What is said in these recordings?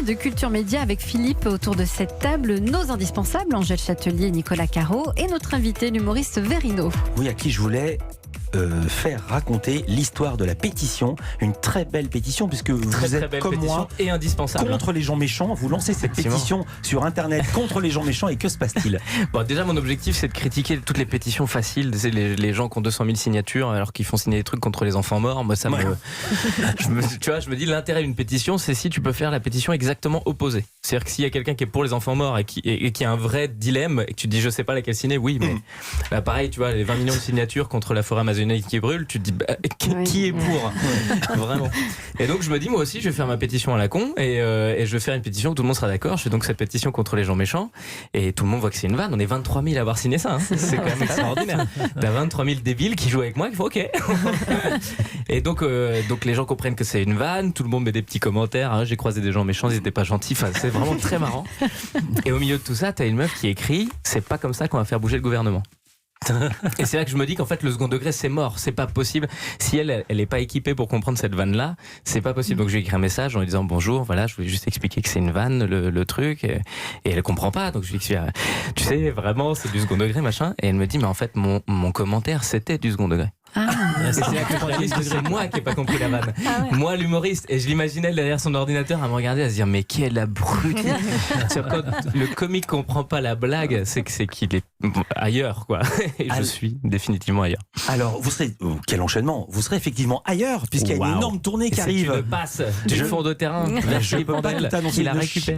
midi de Culture Média avec Philippe. Autour de cette table, nos indispensables, Angèle Châtelier et Nicolas Caro, et notre invité, l'humoriste Verino. Oui, à qui je voulais faire raconter l'histoire de la pétition, une très belle pétition, puisque vous êtes comme moi et indispensable contre les gens méchants. Vous lancez cette pétition sur Internet contre les gens méchants, et que se passe-t-il? Bon, déjà, mon objectif, c'est de critiquer toutes les pétitions faciles, les gens qui ont 200 000 signatures alors qu'ils font signer des trucs contre les enfants morts. Moi, ça me, je me dis, l'intérêt d'une pétition, c'est si tu peux faire la pétition exactement opposée. C'est-à-dire que s'il y a quelqu'un qui est pour les enfants morts et qui a un vrai dilemme et que tu te dis, je sais pas laquelle signer, oui, mais là, pareil, tu vois, les 20 millions de signatures contre la forêt amazonienne qui brûle, tu te dis qui est pour vraiment. Et donc je me dis, moi aussi je vais faire ma pétition à la con et je vais faire une pétition où tout le monde sera d'accord. Je fais donc cette pétition contre les gens méchants et tout le monde voit que c'est une vanne. On est 23 000 à avoir signé ça, hein. C'est quand même extraordinaire. T'as 23 000 débiles qui jouent avec moi, qui font ok. Et donc les gens comprennent que c'est une vanne, tout le monde met des petits commentaires, hein, j'ai croisé des gens méchants, ils étaient pas gentils, enfin, c'est vraiment très marrant. Et au milieu de tout ça, t'as une meuf qui écrit, c'est pas comme ça qu'on va faire bouger le gouvernement. Et c'est là que je me dis qu'en fait le second degré c'est mort, c'est pas possible. Si elle est pas équipée pour comprendre cette vanne là, c'est pas possible. Donc je lui ai écrit un message en lui disant bonjour, voilà, je voulais juste expliquer que c'est une vanne le truc, et elle comprend pas. Donc je lui ai dit tu sais vraiment c'est du second degré machin, et elle me dit mais en fait mon commentaire c'était du second degré. C'est là que je réalise que c'est moi qui n'ai pas compris la vanne. Moi, l'humoriste, et je l'imaginais derrière son ordinateur à me regarder, à se dire mais quelle abruti. Quand le comique comprend pas la blague, c'est qu'il est ailleurs, quoi. Et je suis définitivement ailleurs. Alors, vous serez quel enchaînement? Vous serez effectivement ailleurs, puisqu'il y a une énorme tournée qui arrive. C'est une passe du fond de terrain. Je peux pas tout annoncer.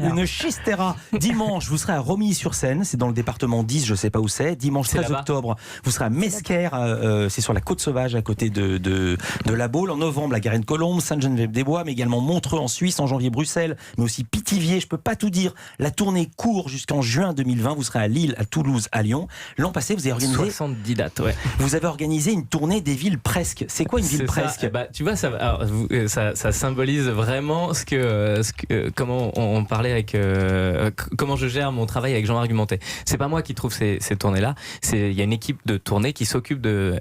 Une chistera. Dimanche, vous serez à Romilly-sur-Seine, c'est dans le département 10, je sais pas où c'est. Dimanche 13 octobre, vous serez à Mesquer, c'est sur la côte sauvage à côté de La Baule. En novembre, la Garenne-Colombe, Sainte-Geneviève-des-Bois, mais également Montreux en Suisse, en janvier Bruxelles, mais aussi Pithiviers. Je peux pas tout dire. La tournée court jusqu'en juin 2020. Vous serez à Lille, à Toulouse, à Lyon. L'an passé, vous avez organisé 70 dates. Ouais. Vous avez organisé une tournée des villes presque. C'est quoi une ville presque? Bah, tu vois, ça symbolise vraiment comment on parlait avec comment je gère mon travail avec Jean Argumenté. C'est pas moi qui trouve ces tournées-là. Il y a une équipe de tournée qui s'occupe de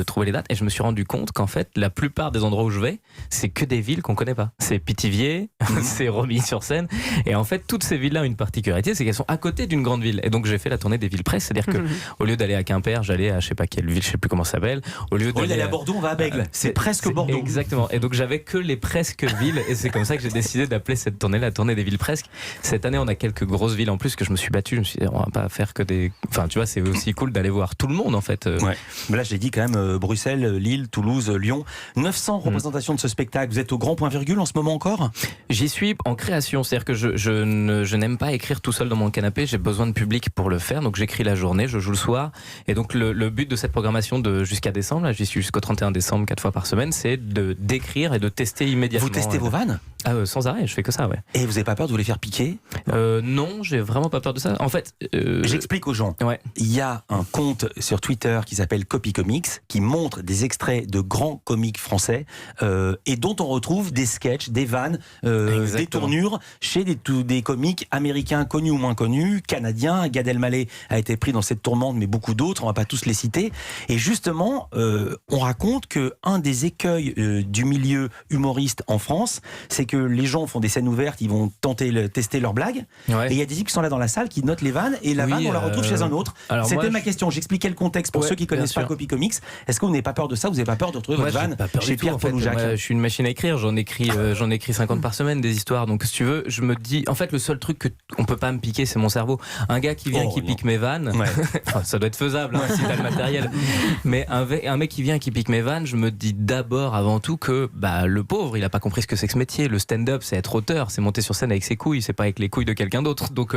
trouver les dates, et je me suis rendu compte qu'en fait la plupart des endroits où je vais c'est que des villes qu'on connaît pas. C'est Pithiviers, c'est Romilly-sur-Seine, et en fait toutes ces villes-là ont une particularité, c'est qu'elles sont à côté d'une grande ville. Et donc j'ai fait la tournée des villes près, c'est-à-dire que au lieu d'aller à Quimper, j'allais à je sais pas quelle ville, je sais plus comment ça s'appelle. Au lieu d'aller à Bordeaux, on va à Bègles. C'est presque Bordeaux. Exactement. Et donc j'avais que les presque villes, et c'est comme ça que j'ai décidé d'appeler cette tournée la tournée des villes presque. Cette année on a quelques grosses villes en plus que je me suis battu. Je me suis dit on va pas faire que des, enfin tu vois, c'est aussi cool d'aller voir tout le monde en fait. Ouais. Mais là j'ai dit quand même Bruxelles, Lille, Toulouse, Lyon. 900 représentations de ce spectacle. Vous êtes au grand point virgule en ce moment encore? J'y suis en création, c'est-à-dire que je n'aime pas écrire tout seul dans mon canapé, j'ai besoin de public pour le faire, donc j'écris la journée, je joue le soir, et donc le but de cette programmation jusqu'à décembre, là j'y suis jusqu'au 31 décembre, 4 fois par semaine, c'est d'écrire et de tester immédiatement. Vous testez vos vannes? Sans arrêt, je fais que ça, ouais. Et vous n'avez pas peur de vous les faire piquer? Non, j'ai vraiment pas peur de ça. En fait, j'explique aux gens. Ouais. Il y a un compte sur Twitter qui s'appelle Copy Comics, qui montre des extraits de grands comiques français et dont on retrouve des sketchs, des vannes, des tournures chez des comiques américains connus ou moins connus, canadiens. Gad Elmaleh a été pris dans cette tourmente, mais beaucoup d'autres, on va pas tous les citer. Et justement, on raconte que un des écueils du milieu humoriste en France, c'est que les gens font des scènes ouvertes, ils vont tester leurs blagues, et il y a des types qui sont là dans la salle qui notent les vannes, et la vanne on la retrouve chez un autre. C'était ma question, j'expliquais le contexte pour ceux qui connaissent pas Copy Comics. Est-ce que vous n'avez pas peur de ça? Vous n'avez pas peur de retrouver votre vanne chez Pierre-Paul ou Jacques? Je suis une machine à écrire, j'en écris 50 par semaine des histoires, donc si tu veux, je me dis, en fait le seul truc qu'on peut pas me piquer c'est mon cerveau. Un gars qui vient pique mes vannes, ça doit être faisable si t'as le matériel, mais un mec qui vient qui pique mes vannes, je me dis d'abord avant tout que le pauvre il a pas compris ce que c'est que ce métier. Le stand-up c'est être auteur, c'est monter sur scène avec ses couilles, c'est pas avec les couilles de quelqu'un d'autre. Donc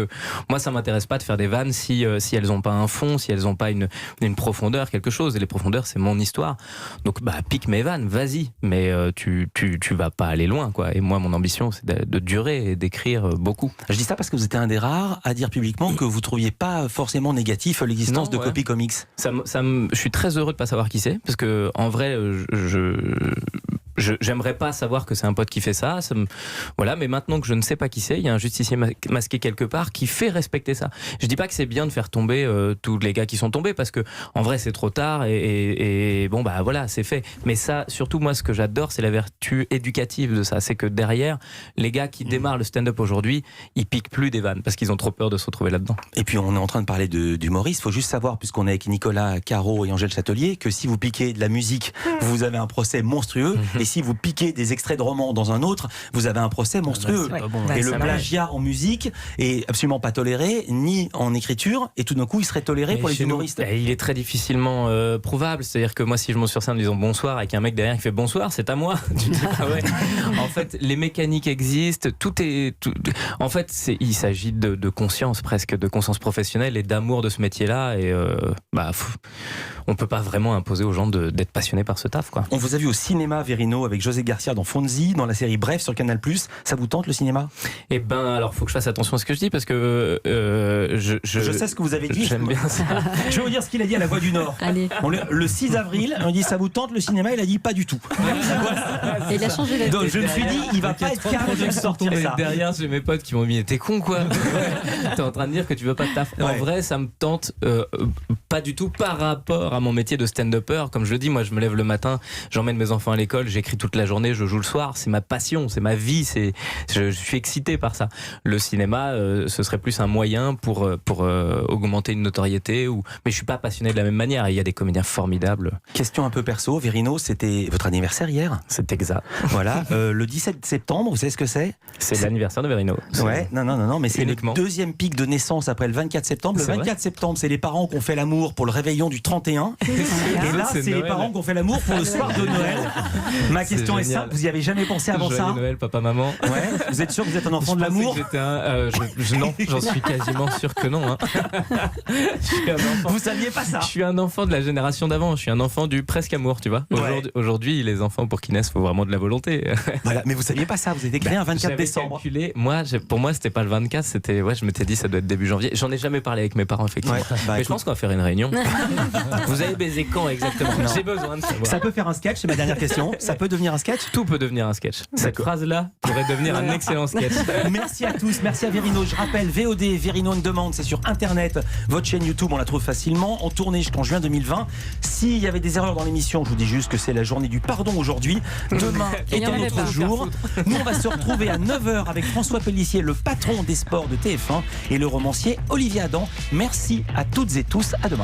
moi ça m'intéresse pas de faire des vannes si elles ont pas un fond, si elles ont pas une profondeur, quelque chose, et les profondeurs c'est mon histoire. Donc pique mes vannes, vas-y, mais tu vas pas aller loin, quoi. Et moi mon ambition c'est de durer et d'écrire beaucoup. Je dis ça parce que vous étiez un des rares à dire publiquement que vous trouviez pas forcément négatif l'existence de Copy Comics. Je suis très heureux de pas savoir qui c'est, parce que en vrai j'aimerais pas savoir que c'est un pote qui fait ça. Voilà, mais maintenant que je ne sais pas qui c'est, il y a un justicier masqué quelque part qui fait respecter ça. Je dis pas que c'est bien de faire tomber tous les gars qui sont tombés, parce que en vrai c'est trop tard et bon bah voilà, c'est fait. Mais ça, surtout moi, ce que j'adore, c'est la vertu éducative de ça. C'est que derrière, les gars qui démarrent le stand-up aujourd'hui, ils piquent plus des vannes parce qu'ils ont trop peur de se retrouver là-dedans. Et puis on est en train de parler d'humoriste. Il faut juste savoir, puisqu'on est avec Nicolas Caro et Angèle Châtelier, que si vous piquez de la musique, vous avez un procès monstrueux. Et si vous piquez des extraits de romans dans un autre, vous avez un procès monstrueux. Et le plagiat en musique est absolument pas toléré, ni en écriture, et tout d'un coup il serait toléré pour les humoristes. Il est très difficilement prouvable. C'est-à-dire que moi, si je monte sur scène en disant bonsoir avec un mec derrière qui fait bonsoir, c'est à moi. Tu dis, ah ouais. En fait, les mécaniques existent, en fait, il s'agit de conscience, presque de conscience professionnelle et d'amour de ce métier-là, et on peut pas vraiment imposer aux gens d'être passionnés par ce taf, quoi. On vous a vu au cinéma, Verino, avec José Garcia dans Fonzie, dans la série Bref sur Canal+. Ça vous tente, le cinéma? Eh ben, alors, faut que je fasse attention à ce que je dis, parce que je sais ce que vous avez dit. J'aime bien ça. Je vais vous dire ce qu'il a dit à La Voix du Nord. Allez. Le 6 avril, on dit ça vous tente le cinéma? Il a dit pas du tout. Et il a changé la Donc je me suis dit, il va pas être capable de sortir ça. Derrière, j'ai mes potes qui m'ont mis, t'es con quoi. T'es en train de dire que tu veux pas de taf. En vrai, ça me tente pas du tout par rapport à mon métier de stand-upper. Comme je le dis, moi je me lève le matin, j'emmène mes enfants à l'école, j'écris toute la journée, je joue le soir. C'est ma passion, c'est ma vie, je suis excité par ça. Le cinéma, ce serait plus un moyen pour augmenter une notoriété. Mais je suis pas passionné de la même manière. Il y a des comédiens formidables. Question un peu perso, Verino, c'était votre anniversaire hier? C'est exact. Voilà, le 17 septembre, vous savez ce que c'est? C'est l'anniversaire de Verino. Ouais, non, mais c'est uniquement le deuxième pic de naissance après le 24 septembre. Le 24 septembre, c'est les parents qui ont fait l'amour pour le réveillon du 31. Et là, c'est les parents qui ont fait l'amour pour le soir de Noël. Ma question est simple, vous y avez jamais pensé avant ça? Joyeux Noël, papa, maman. Ouais, vous êtes sûr que vous êtes un enfant de l'amour? Non, j'en suis quasiment sûr que non. Hein. Vous saviez pas ça? Je suis un enfant de la génération d'avant. Je suis un enfant du presque amour, tu vois. Aujourd'hui, les enfants pour qu'ils naissent, faut vraiment de la volonté. Voilà, mais vous saviez pas ça? Vous êtes créé un 24 décembre. Calculé, pour moi, c'était pas le 24. C'était, je m'étais dit, ça doit être début janvier. J'en ai jamais parlé avec mes parents, effectivement. Mais je pense qu'on va faire une réunion. Vous avez baisé quand exactement? J'ai besoin de savoir. Ça peut faire un sketch, c'est ma dernière question. Ça peut devenir un sketch? Tout peut devenir un sketch. Cette phrase-là pourrait devenir un excellent sketch. Merci à tous, merci à Verino. Je rappelle, VOD, Verino on demande, c'est sur internet. Votre chaîne YouTube, on la trouve facilement. En tournée jusqu'en juin 2020. S'il y avait des erreurs dans l'émission, je vous dis juste que c'est la journée du pardon aujourd'hui. Demain est un autre jour. Nous, on va se retrouver à 9h avec François Pellissier, le patron des sports de TF1, et le romancier Olivier Adam. Merci à toutes et tous. À demain.